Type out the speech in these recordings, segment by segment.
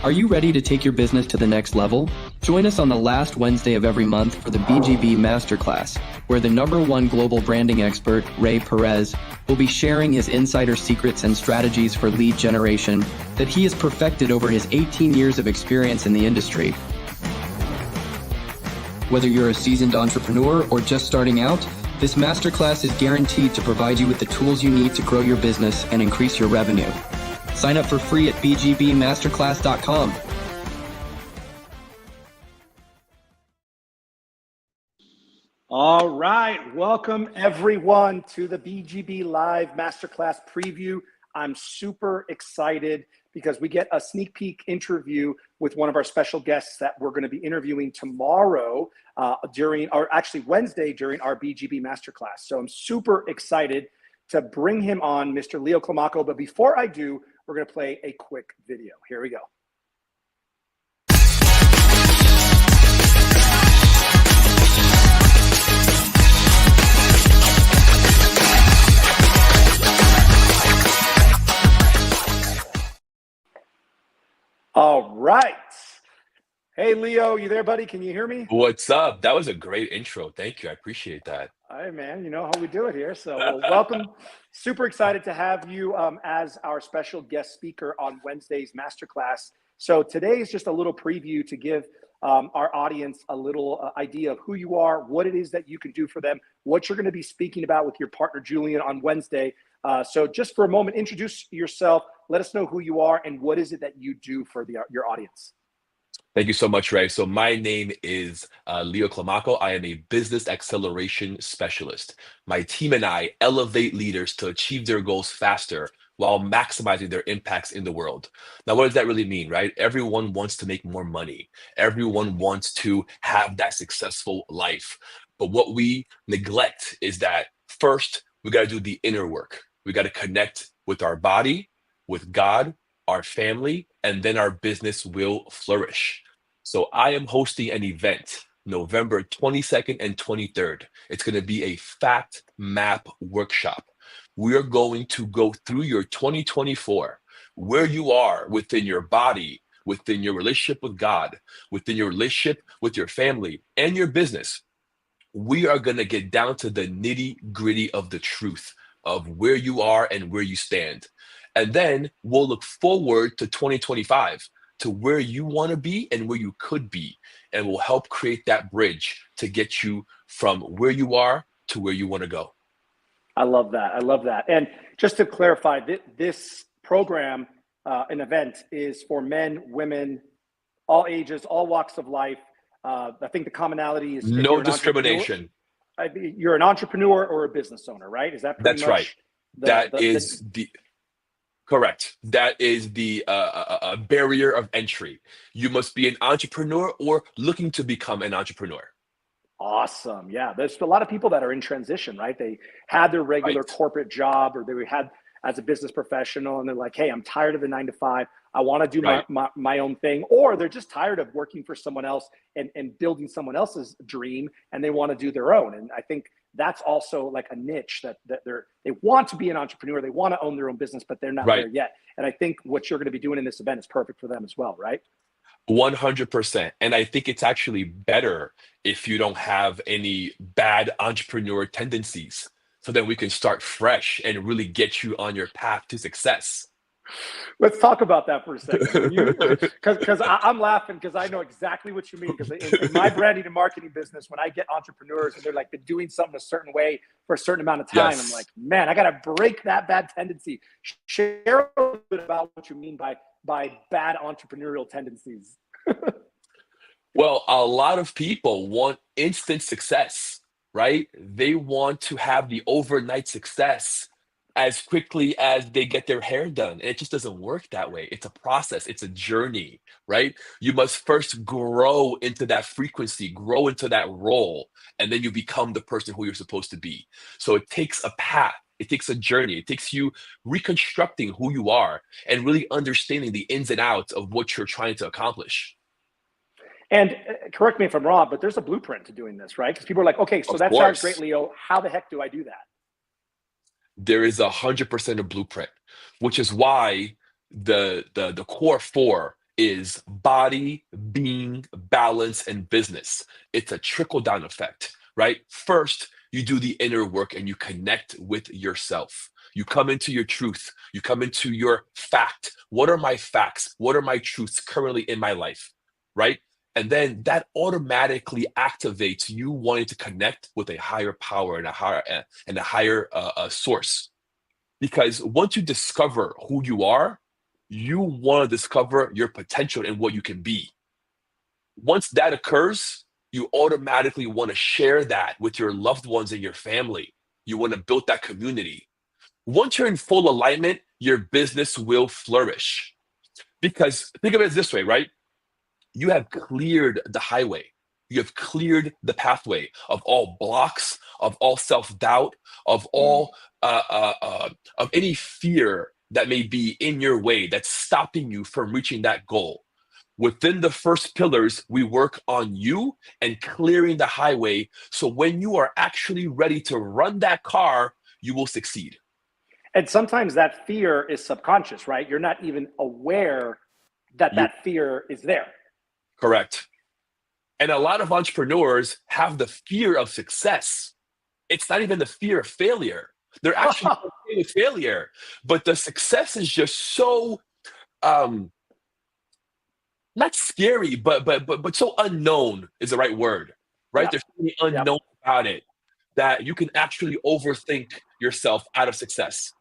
Are you ready to take your business to the next level? Join us on the last Wednesday of every month for the BGB Masterclass, where the #1 global branding expert, Ray Perez, will be sharing his insider secrets and strategies for lead generation that he has perfected over his 18 years of experience in the industry. Whether you're a seasoned entrepreneur or just starting out, this masterclass is guaranteed to provide you with the tools you need to grow your business and increase your revenue. Sign up for free at bgbmasterclass.com. All right, welcome everyone to the BGB Live Masterclass preview. I'm super excited because we get a sneak peek interview with one of our special guests that we're going to be interviewing tomorrow Wednesday during our BGB Masterclass. So I'm super excited to bring him on, Mr. Leo Climaco. But before I do, we're going to play a quick video. Here we go. All right. Hey, Leo, you there, buddy? Can you hear me? What's up? That was a great intro. Thank you. I appreciate that. All right, man. You know how we do it here. So welcome. Super excited to have you as our special guest speaker on Wednesday's Masterclass. So today is just a little preview to give our audience a little idea of who you are, what it is that you can do for them, what you're going to be speaking about with your partner, Julian, on Wednesday. So just for a moment, introduce yourself. Let us know who you are and what is it that you do for your audience. Thank you so much, Ray. So my name is Leo Climaco. I am a business acceleration specialist. My team and I elevate leaders to achieve their goals faster while maximizing their impacts in the world. Now, what does that really mean, right? Everyone wants to make more money. Everyone wants to have that successful life. But what we neglect is that first, we got to do the inner work. We got to connect with our body, with God, our family, and then our business will flourish. So I am hosting an event November 22nd and 23rd. It's going to be a fact map workshop. We are going to go through your 2024, where you are within your body, within your relationship with God, within your relationship with your family and your business. We are going to get down to the nitty gritty of the truth of where you are and where you stand. And then we'll look forward to 2025, to where you want to be and where you could be. And we'll help create that bridge to get you from where you are to where you want to go. I love that. I love that. And just to clarify, this program, an event, is for men, women, all ages, all walks of life. I think the commonality is no discrimination. You're an entrepreneur or a business owner, right? Is that pretty much right? Correct. That is the barrier of entry. You must be an entrepreneur or looking to become an entrepreneur. Awesome. Yeah. There's a lot of people that are in transition, right? They had their regular corporate job, or they had as a business professional, and they're like, hey, I'm tired of the 9 to 5. I want to do my own thing. Or they're just tired of working for someone else and building someone else's dream, and they want to do their own. And I think that's also like a niche that they want to be an entrepreneur. They want to own their own business, but they're not there yet. And I think what you're going to be doing in this event is perfect for them as well, right? 100%. And I think it's actually better if you don't have any bad entrepreneur tendencies. So then we can start fresh and really get you on your path to success. Let's talk about that for a second. Because I'm laughing because I know exactly what you mean. Because in my branding and marketing business, when I get entrepreneurs and they're like been doing something a certain way for a certain amount of time, I'm like, man, I got to break that bad tendency. Share a little bit about what you mean by bad entrepreneurial tendencies. Well, a lot of people want instant success, right? They want to have the overnight success as quickly as they get their hair done. And it just doesn't work that way. It's a process. It's a journey, right? You must first grow into that frequency, grow into that role, and then you become the person who you're supposed to be. So it takes a path. It takes a journey. It takes you reconstructing who you are and really understanding the ins and outs of what you're trying to accomplish. And correct me if I'm wrong, but there's a blueprint to doing this, right? Because people are like, okay, so that sounds great, Leo. How the heck do I do that? There is 100% a blueprint, which is why the core four is body, being, balance, and business. It's a trickle-down effect, right? First, you do the inner work and you connect with yourself. You come into your truth. You come into your fact. What are my facts? What are my truths currently in my life, right? And then that automatically activates you wanting to connect with a higher power and a higher source. Because once you discover who you are, you want to discover your potential and what you can be. Once that occurs, you automatically want to share that with your loved ones and your family. You want to build that community. Once you're in full alignment, your business will flourish. Because think of it this way, right? You have cleared the highway. You have cleared the pathway of all blocks, of all self-doubt, of all of any fear that may be in your way that's stopping you from reaching that goal. Within the first pillars, we work on you and clearing the highway. So when you are actually ready to run that car, you will succeed. And sometimes that fear is subconscious, right? You're not even aware that that fear is there. Correct. And a lot of entrepreneurs have the fear of success. It's not even the fear of failure. They're actually okay with failure, but the success is just so not scary, but so unknown is the right word, right? There's so many unknown about it that you can actually overthink yourself out of success.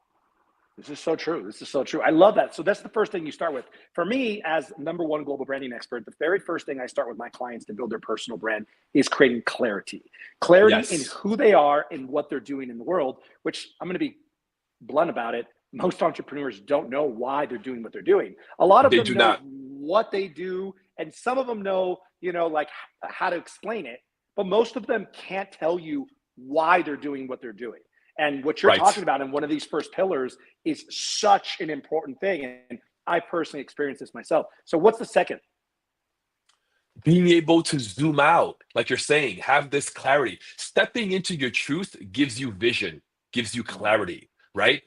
This is so true. This is so true. I love that. So that's the first thing you start with. For me, as #1 global branding expert, the very first thing I start with my clients to build their personal brand is creating clarity. Clarity in who they are and what they're doing in the world, which I'm going to be blunt about it. Most entrepreneurs don't know why they're doing what they're doing. A lot of them know what they do, and some of them know, like how to explain it, but most of them can't tell you why they're doing what they're doing. And what you're talking about in one of these first pillars is such an important thing. And I personally experienced this myself. So what's the second? Being able to zoom out, like you're saying, have this clarity. Stepping into your truth gives you vision, gives you clarity, right?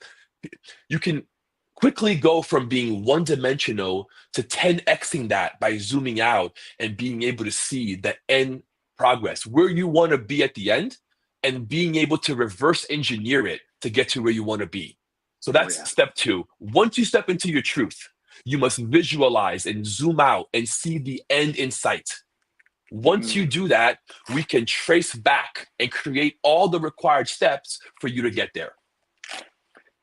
You can quickly go from being one-dimensional to 10xing that by zooming out and being able to see the end progress, where you want to be at the end, and being able to reverse engineer it to get to where you want to be. So that's step 2. Once you step into your truth, you must visualize and zoom out and see the end in sight. Once you do that, we can trace back and create all the required steps for you to get there.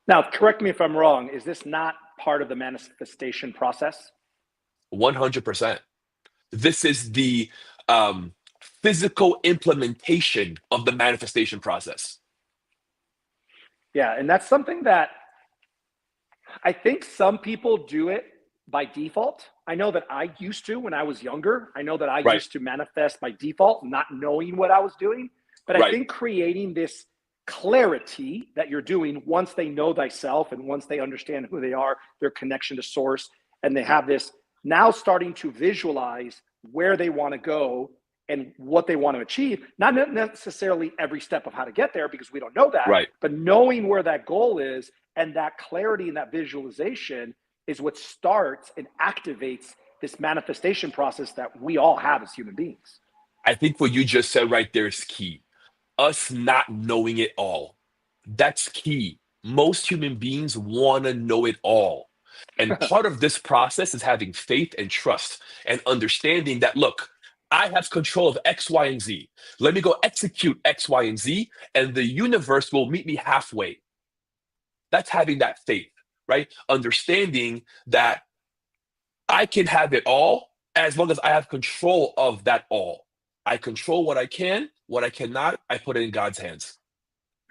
Now, correct me if I'm wrong. Is this not part of the manifestation process? 100%. This is the physical implementation of the manifestation process. Yeah, and that's something that I think some people do it by default. I know that I used to when I was younger. I know that I used to manifest by default, not knowing what I was doing. But I think creating this clarity that you're doing once they know thyself and once they understand who they are, their connection to source, and they have this now starting to visualize where they want to go and what they want to achieve, not necessarily every step of how to get there because we don't know that, but knowing where that goal is and that clarity and that visualization is what starts and activates this manifestation process that we all have as human beings. I think what you just said right there is key. Us not knowing it all. That's key. Most human beings want to know it all. And part of this process is having faith and trust and understanding that, look, I have control of X, Y, and Z. Let me go execute X, Y, and Z, and the universe will meet me halfway. That's having that faith, right? Understanding that I can have it all as long as I have control of that all. I control what I can, what I cannot, I put it in God's hands.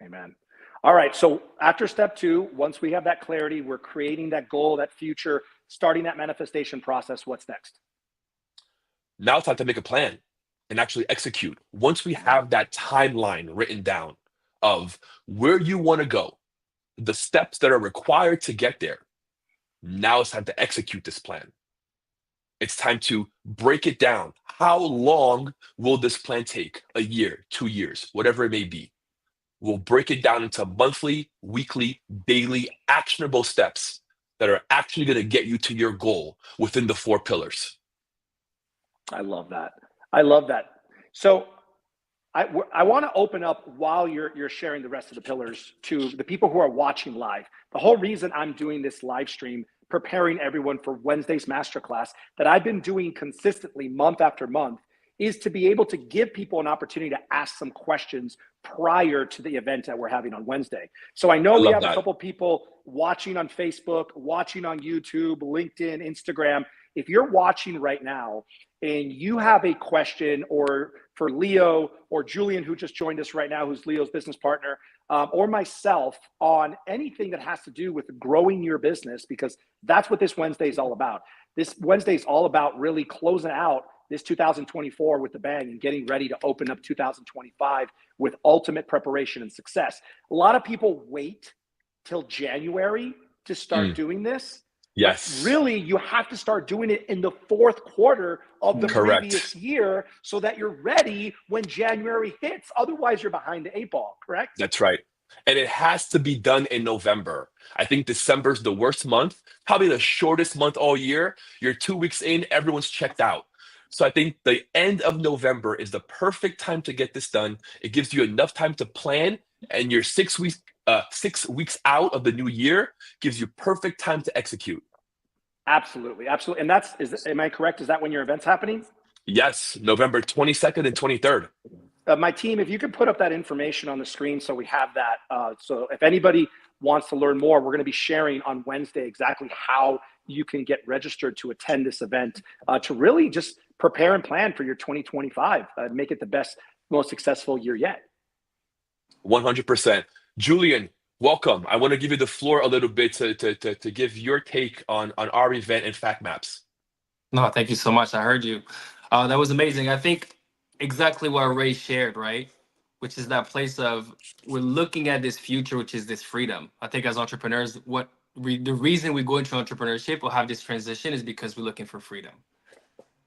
Amen. All right. So after step 2, once we have that clarity, we're creating that goal, that future, starting that manifestation process. What's next? Now it's time to make a plan and actually execute. Once we have that timeline written down of where you want to go, the steps that are required to get there, now it's time to execute this plan. It's time to break it down. How long will this plan take? A year, 2 years, whatever it may be. We'll break it down into monthly, weekly, daily, actionable steps that are actually going to get you to your goal within the 4 pillars. I love that. I love that. So I want to open up while you're sharing the rest of the pillars to the people who are watching live. The whole reason I'm doing this live stream, preparing everyone for Wednesday's masterclass that I've been doing consistently month after month, is to be able to give people an opportunity to ask some questions prior to the event that we're having on Wednesday. So I know we have a couple people watching on Facebook, watching on YouTube, LinkedIn, Instagram. If you're watching right now and you have a question, or for Leo or Julian, who just joined us right now, who's Leo's business partner, or myself, on anything that has to do with growing your business, because that's what this Wednesday is all about. This Wednesday is all about really closing out this 2024 with a bang and getting ready to open up 2025 with ultimate preparation and success. A lot of people wait till January to start doing this. Yes. But really, you have to start doing it in the 4th quarter of the previous year so that you're ready when January hits. Otherwise, you're behind the 8 ball, correct? That's right. And it has to be done in November. I think December's the worst month, probably the shortest month all year. You're 2 weeks in, everyone's checked out. So I think the end of November is the perfect time to get this done. It gives you enough time to plan, and you're 6 weeks out of the new year, gives you perfect time to execute. Absolutely. And am I correct? Is that when your event's happening? Yes, November 22nd and 23rd. My team, if you could put up that information on the screen so we have that. So if anybody wants to learn more, we're going to be sharing on Wednesday exactly how you can get registered to attend this event, to really just prepare and plan for your 2025, make it the best, most successful year yet. 100%. Julian, welcome. I want to give you the floor a little bit to give your take on our event and Fact Maps. No, thank you so much. I heard you. That was amazing. I think exactly what Ray shared, right? Which is that place of, we're looking at this future, which is this freedom. I think as entrepreneurs, the reason we go into entrepreneurship or have this transition is because we're looking for freedom,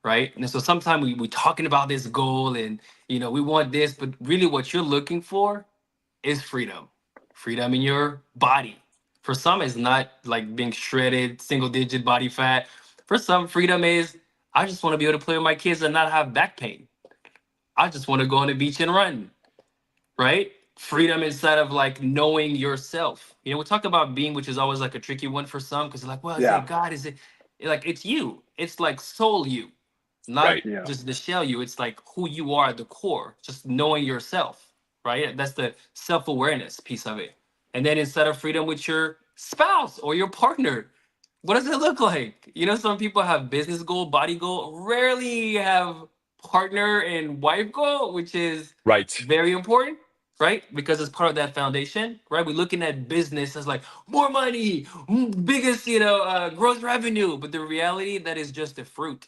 right? And so sometimes we're talking about this goal and, we want this, but really what you're looking for is freedom. Freedom in your body. For some, it's not like being shredded, single-digit body fat. For some, freedom is, I just want to be able to play with my kids and not have back pain. I just want to go on the beach and run, right? Freedom instead of like knowing yourself. We talk about being, which is always like a tricky one for some, because like, well, is it God? Is it like, it's you? It's like soul you, not just the shell you. It's like who you are at the core, just knowing yourself, right? That's the self-awareness piece of it. And then instead of freedom with your spouse or your partner, what does it look like? Some people have business goal, body goal, rarely have partner and wife goal, which is very important, right? Because it's part of that foundation, right? We're looking at business as like more money, biggest, gross revenue. But the reality, that is just the fruit.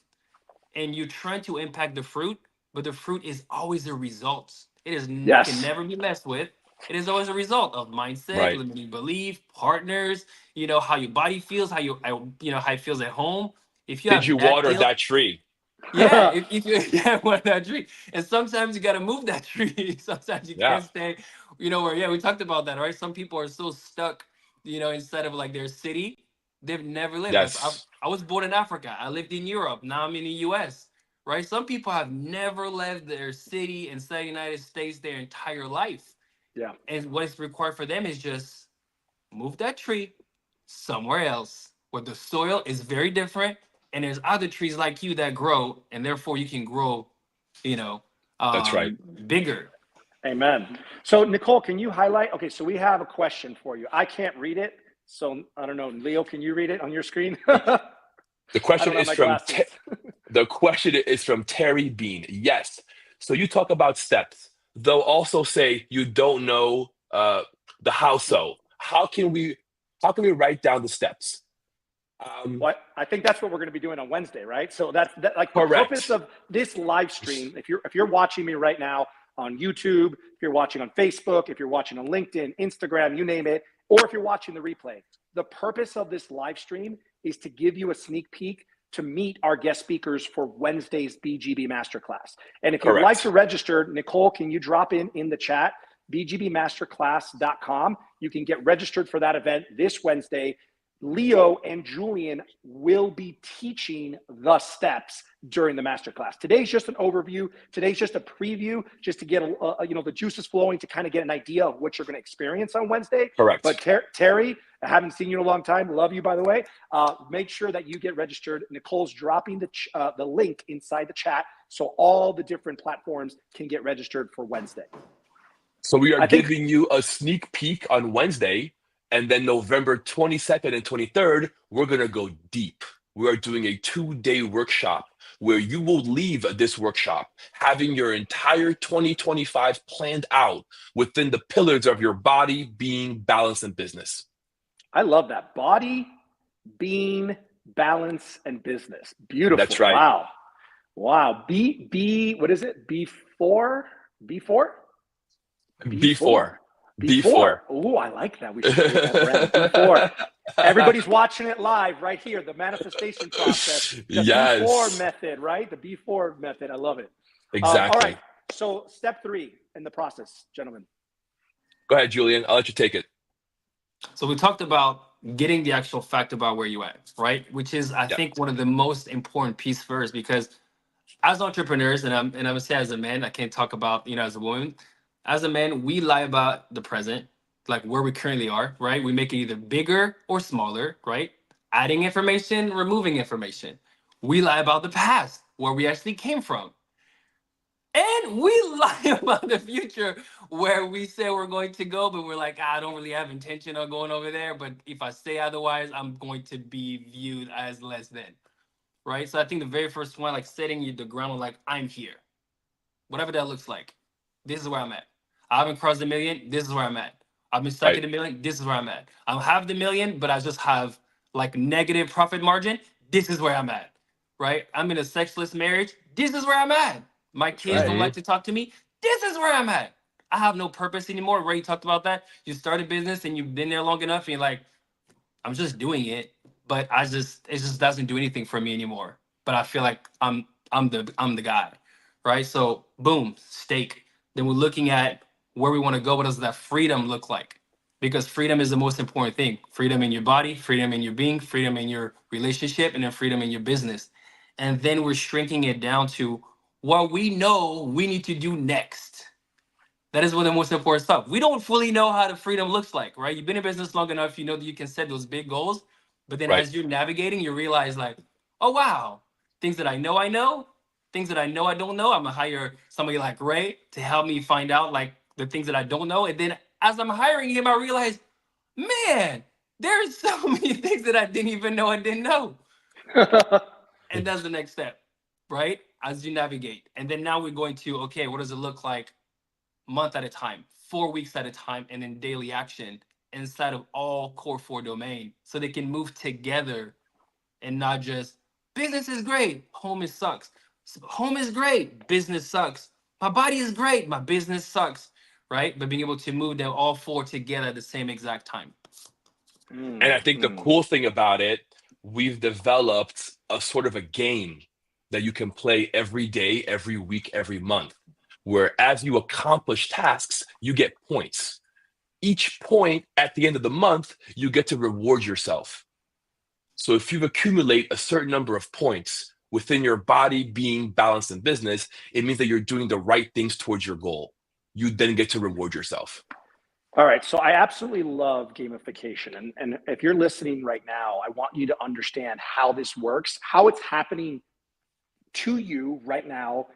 And you're trying to impact the fruit, but the fruit is always the results. It is can never be messed with. It is always a result of mindset, limiting belief, partners, how your body feels, how how it feels at home. If you Did you water that tree? Yeah, if you water that tree. And sometimes you got to move that tree. Sometimes you can't stay, where, we talked about that, right? Some people are so stuck, instead of like their city, they've never lived. Yes. I was born in Africa. I lived in Europe. Now I'm in the US, right? Some people have never left their city inside the United States their entire life. Yeah. And what is required for them is just move that tree somewhere else where the soil is very different, and there's other trees like you that grow, and therefore you can grow, that's right, bigger. Amen. So Nicole, can you highlight? Okay, so we have a question for you. I can't read it, so I don't know. Leo, can you read it on your screen? The question is from Terry Bean. Yes. So you talk about steps. They'll also say you don't know the how so. How can we write down the steps? I think that's what we're going to be doing on Wednesday, right? So that's like the correct. Purpose of this live stream. If you're watching me right now on YouTube, if you're watching on Facebook, if you're watching on LinkedIn, Instagram, you name it, or if you're watching the replay, the purpose of this live stream is to give you a sneak peek to meet our guest speakers for Wednesday's BGB Masterclass. And if you'd like to register, Nicole, can you drop in the chat, bgbmasterclass.com. You can get registered for that event this Wednesday. Leo and Julian will be teaching the steps during the masterclass. Today's just an overview. Today's just a preview, just to get the juices flowing, to kind of get an idea of what you're going to experience on Wednesday. Correct. But Terry, I haven't seen you in a long time. Love you, by the way. Make sure that you get registered. Nicole's dropping the link inside the chat, so all the different platforms can get registered for Wednesday. So we are giving you a sneak peek on Wednesday. And then November 22nd and 23rd, we're going to go deep. We are doing a 2-day workshop where you will leave this workshop having your entire 2025 planned out within the pillars of your body, being, balance, and business. I love that. Body, being, balance, and business. Beautiful. That's right. Wow. What is it? B4? B4. Oh, I like that. We should create that brand. B4. Everybody's watching it live right here. The manifestation process. The B4 method, right? The B4 method. I love it. Exactly. All right. So step 3 in the process, gentlemen. Go ahead, Julian. I'll let you take it. So we talked about getting the actual fact about where you at, right? Which is, I think, one of the most important piece first, because as entrepreneurs, and I'm gonna say as a man, I can't talk about, as a woman. As a man, we lie about the present, like where we currently are, right? We make it either bigger or smaller, right? Adding information, removing information. We lie about the past, where we actually came from. And we lie about the future, where we say we're going to go, but we're like, I don't really have intention of going over there. But if I say otherwise, I'm going to be viewed as less than, right? So I think the very first one, like setting you the ground, like, I'm here. Whatever that looks like. This is where I'm at. I haven't crossed $1 million. This is where I'm at. I've been stuck at $1 million. This is where I'm at. I have the $1 million, but I just have like negative profit margin. This is where I'm at, right? I'm in a sexless marriage. This is where I'm at. My kids don't like to talk to me. This is where I'm at. I have no purpose anymore. Ray talked about that. You start a business and you've been there long enough, and you're like, I'm just doing it, but it just doesn't do anything for me anymore. But I feel like I'm the guy, right? So boom, stake. Then we're looking at where we want to go. What does that freedom look like? Because freedom is the most important thing. Freedom in your body, freedom in your being, freedom in your relationship, and then freedom in your business. And then we're shrinking it down to what we know we need to do next. That is one of the most important stuff. We don't fully know how the freedom looks like, right? You've been in business long enough, you know that you can set those big goals. But then as you're navigating, you realize like, oh, wow, things that I know, things that I know I don't know. I'm going to hire somebody like Ray to help me find out like the things that I don't know. And then as I'm hiring him, I realize, man, there's so many things that I didn't even know I didn't know. And that's the next step, right? As you navigate. And then now we're going to, okay, what does it look like month at a time, 4 weeks at a time, and then daily action inside of all core 4 domain, so they can move together and not just business is great, home is sucks. Home is great, business sucks. My body is great, my business sucks, right? But being able to move them all 4 together at the same exact time. And I think the cool thing about it, we've developed a sort of a game that you can play every day, every week, every month, where as you accomplish tasks, you get points. Each point at the end of the month, you get to reward yourself. So if you accumulate a certain number of points within your body, being, balance, and business, it means that you're doing the right things towards your goal. You then get to reward yourself. All right. So I absolutely love gamification. And if you're listening right now, I want you to understand how this works, how it's happening to you right now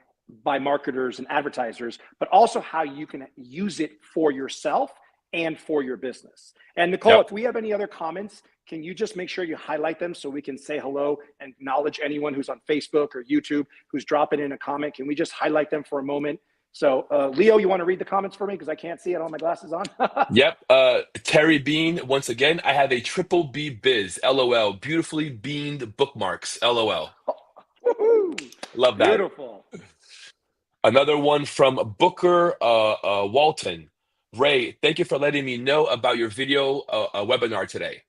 by marketers and advertisers, but also how you can use it for yourself and for your business. And Nicole, if we have any other comments, can you just make sure you highlight them so we can say hello and acknowledge anyone who's on Facebook or YouTube who's dropping in a comment? Can we just highlight them for a moment? So Leo, you want to read the comments for me? Because I can't see it, all my glasses on. Terry Bean, once again, I have a triple B biz, LOL. Beautifully beamed bookmarks, LOL. Love that. Beautiful. Another one from Booker Walton. Ray, thank you for letting me know about your video webinar today.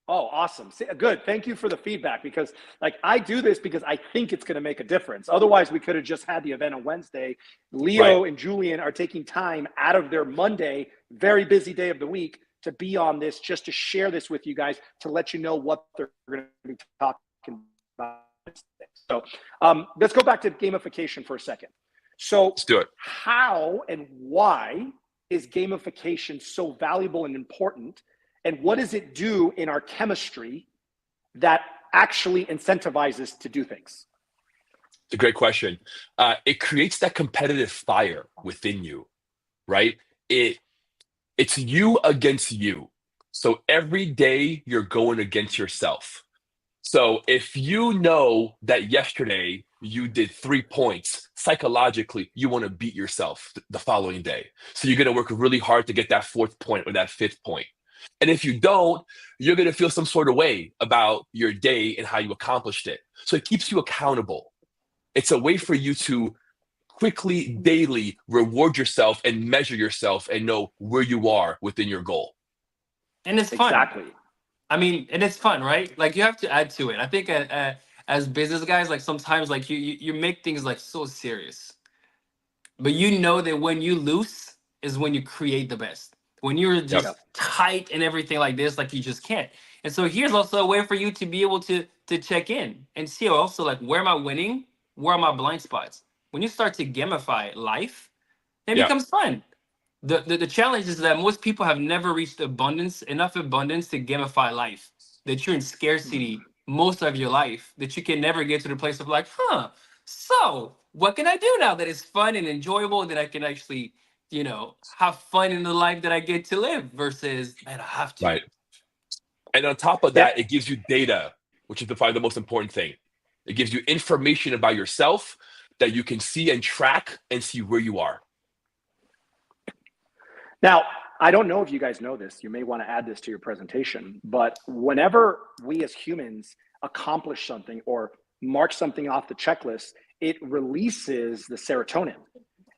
Oh, awesome. Good. Thank you for the feedback, because like I do this because I think it's going to make a difference. Otherwise, we could have just had the event on Wednesday. Leo and Julian are taking time out of their Monday, very busy day of the week, to be on this, just to share this with you guys, to let you know what they're going to be talking about. So let's go back to gamification for a second. So Let's do it. how and why is gamification so valuable and important? And what does it do in our chemistry that actually incentivizes to do things? It's a great question. It creates that competitive fire within you, right? It's you against you. So every day you're going against yourself. So if you know that yesterday you did 3 points, psychologically, you want to beat yourself the following day. So you're going to work really hard to get that 4th point or that 5th point. And if you don't, you're going to feel some sort of way about your day and how you accomplished it. So it keeps you accountable. It's a way for you to quickly, daily reward yourself and measure yourself and know where you are within your goal. And it's fun. Exactly. I mean, and it's fun, right? Like you have to add to it. I think as business guys, like sometimes like you make things like so serious, but you know that when you lose is when you create the best. When you're just tight and everything like this, like you just can't. And so here's also a way for you to be able to check in and see also like, where am I winning? Where are my blind spots? When you start to gamify life, it becomes fun. The challenge is that most people have never reached enough abundance to gamify life. That you're in scarcity most of your life, that you can never get to the place of like, so what can I do now that is fun and enjoyable, that I can actually, have fun in the life that I get to live versus, man, I have to. Right. And on top of that, it gives you data, which is probably the most important thing. It gives you information about yourself that you can see and track and see where you are. Now, I don't know if you guys know this. You may want to add this to your presentation, but whenever we as humans accomplish something or mark something off the checklist, it releases the serotonin.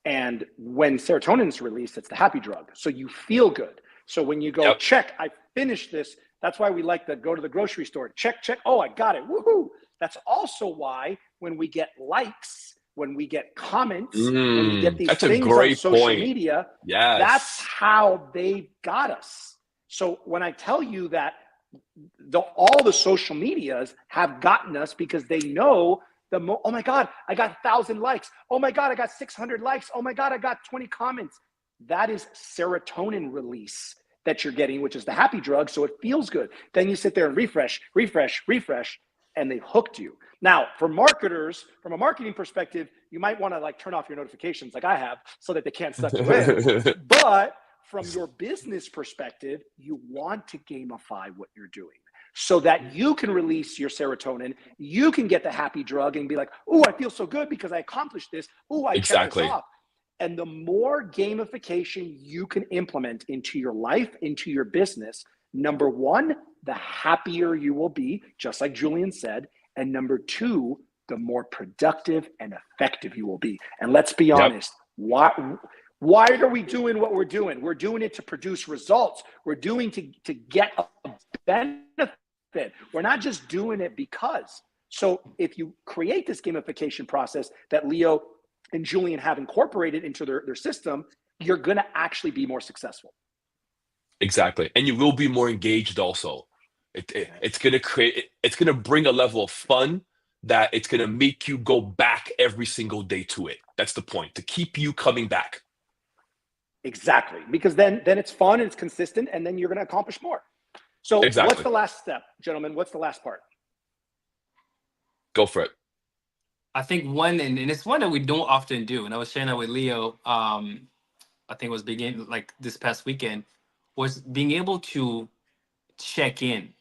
And when serotonin is released, it's the happy drug. So you feel good. So when you go, check, I finished this. That's why we like to go to the grocery store. Check, check. Oh, I got it. Woohoo. That's also why when we get likes, when we get comments, when we get these things on social media, that's how they got us. So when I tell you that all the social medias have gotten us because they know oh my God, I got 1,000 likes. Oh my God, I got 600 likes. Oh my God, I got 20 comments. That is serotonin release that you're getting, which is the happy drug. So it feels good. Then you sit there and refresh, and they've hooked you. Now, for marketers, from a marketing perspective, you might want to like turn off your notifications like I have so that they can't suck you in. But from your business perspective, you want to gamify what you're doing so that you can release your serotonin. You can get the happy drug and be like, oh, I feel so good because I accomplished this. Oh, I checked this off. And the more gamification you can implement into your life, into your business, number one, the happier you will be, just like Julian said. And number two, the more productive and effective you will be. And let's be honest, why are we doing what we're doing? We're doing it to produce results. We're doing to get a benefit. We're not just doing it because. So if you create this gamification process that Leo and Julian have incorporated into their system, you're going to actually be more successful. Exactly. And you will be more engaged also. It's going to bring a level of fun that it's going to make you go back every single day to it. That's the point, to keep you coming back. Exactly. Because then it's fun and it's consistent, and then you're going to accomplish more. So what's the last step, gentlemen? What's the last part? Go for it. I think one, and it's one that we don't often do, and I was sharing that with Leo, I think it was like this past weekend, was being able to check in.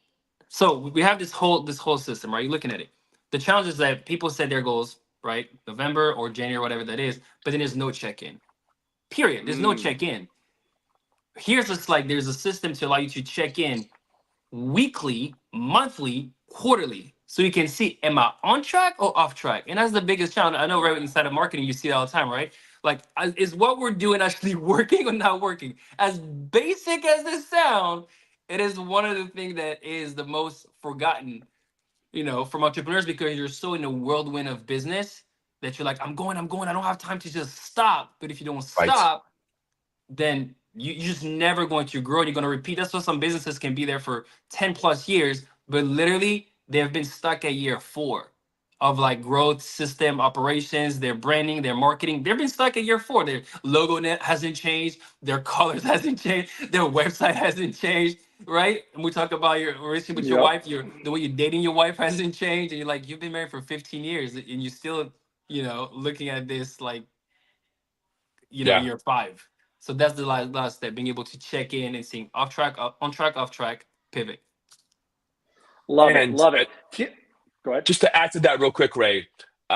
So we have this whole system, right? You're looking at it. The challenge is that people set their goals, right? November or January, whatever that is, but then there's no check-in. Period. There's no check-in. Here's just like there's a system to allow you to check in weekly, monthly, quarterly. So you can see, am I on track or off track? And that's the biggest challenge. I know right inside of marketing, you see it all the time, right? Like, is what we're doing actually working or not working? As basic as this sounds, it is one of the things that is the most forgotten, from entrepreneurs, because you're so in a whirlwind of business that you're like, I'm going, I don't have time to just stop. But if you don't stop, then you're just never going to grow. You're going to repeat. That's why some businesses can be there for 10 plus years, but literally they've been stuck at year 4 of like growth, system, operations, their branding, their marketing. They've been stuck at year 4. Their logo net hasn't changed. Their colors hasn't changed. Their website hasn't changed. Right? And we talk about your relationship with your Yep. wife, the way you're dating your wife hasn't changed. And you're like, you've been married for 15 years and you're still, looking at this like, Yeah. year 5. So that's the last step, being able to check in and seeing off track, on track, off track, pivot. Love it. And Love it. Go ahead. just to add to that real quick, Ray,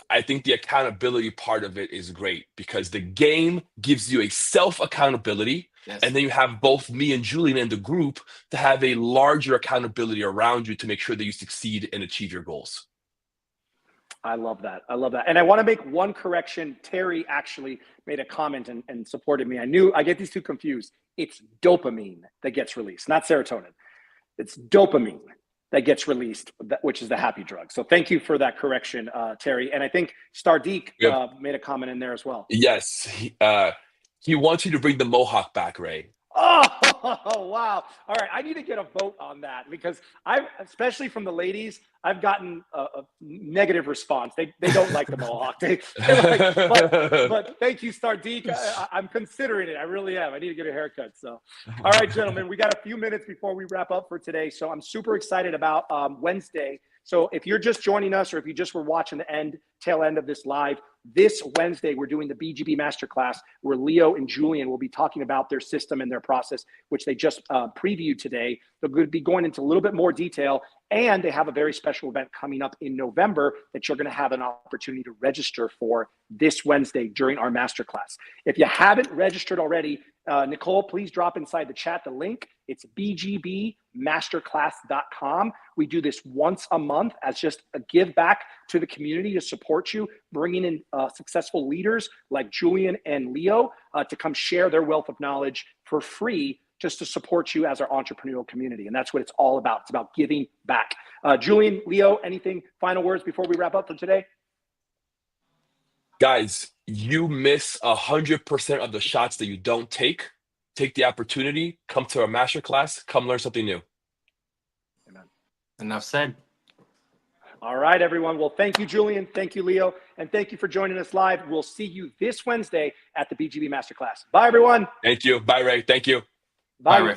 I think the accountability part of it is great because the game gives you a self accountability. Yes. And then you have both me and Julian in the group to have a larger accountability around you to make sure that you succeed and achieve your goals. I love that. I love that. And I want to make one correction. Terry actually made a comment and supported me. I get these two confused. It's dopamine that gets released, not serotonin. It's dopamine that gets released, which is the happy drug. So thank you for that correction, Terry. And I think Stardeek made a comment in there as well. Yes. He wants you to bring the Mohawk back, Ray. Oh, wow. All right. I need to get a vote on that because especially from the ladies, I've gotten a negative response. They don't like the Mohawk. But thank you, Stardeek. I'm considering it. I really am. I need to get a haircut. So, all right, gentlemen, we got a few minutes before we wrap up for today. So I'm super excited about Wednesday. So if you're just joining us or if you just were watching the tail end of this live, this Wednesday, we're doing the BGB Masterclass where Leo and Julian will be talking about their system and their process, which they just previewed today. They're going to be going into a little bit more detail, and they have a very special event coming up in November that you're going to have an opportunity to register for this Wednesday during our Masterclass. If you haven't registered already, Nicole, please drop inside the chat the link. It's bgbmasterclass.com. We do this once a month as just a give back to the community to support you, bringing in successful leaders like Julian and Leo to come share their wealth of knowledge for free just to support you as our entrepreneurial community. And that's what it's all about. It's about giving back. Julian, Leo, anything final words before we wrap up for today? Guys, you miss 100% of the shots that you don't take. Take the opportunity, come to our masterclass, come learn something new. Amen. Enough said. All right, everyone. Well, thank you, Julian. Thank you, Leo. And thank you for joining us live. We'll see you this Wednesday at the BGB Masterclass. Bye, everyone. Thank you. Bye, Ray. Thank you. Bye, Ray.